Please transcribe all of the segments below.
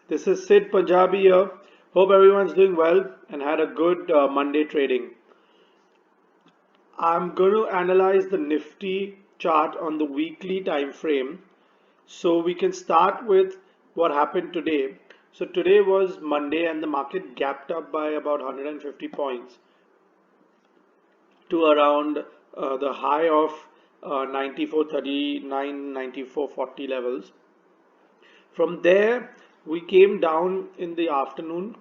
This is Sid Panjabi here. Hope everyone's doing well and had a good Monday trading. I'm going to analyze the Nifty chart on the weekly time frame. So we can start with what happened today. So today was Monday and the market gapped up by about 150 points to around the high of 94.39, 94.40 levels. From there, we came down in the afternoon,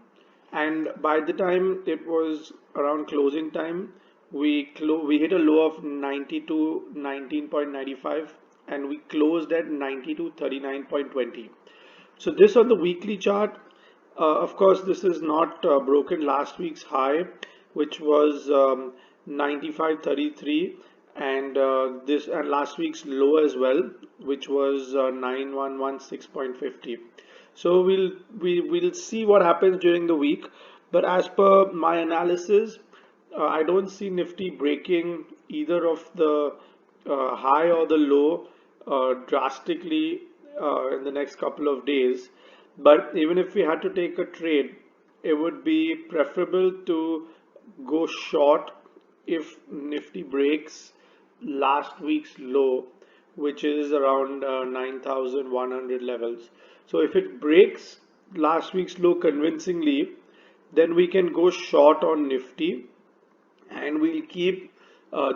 and by the time it was around closing time, we hit a low of 92 19.95, and we closed at 92 39.20. So this on the weekly chart, of course, this is not broken last week's high, which was 95.33, and this and last week's low as well, which was 9116.50. So we'll see what happens during the week, but as per my analysis, I don't see Nifty breaking either of the high or the low drastically in the next couple of days. But even if we had to take a trade, it would be preferable to go short if Nifty breaks last week's low, which is around 9,100 levels. So if it breaks last week's low convincingly, then we can go short on Nifty, and we'll keep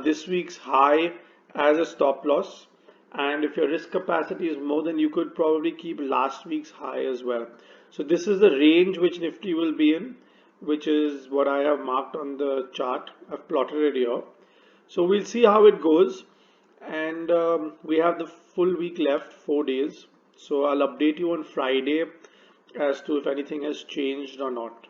this week's high as a stop loss. And if your risk capacity is more, then you could probably keep last week's high as well. So this is the range which Nifty will be in, which is what I have marked on the chart. I've plotted it here. So we'll see how it goes, and we have the full week left, 4 days. So I'll update you on Friday as to if anything has changed or not.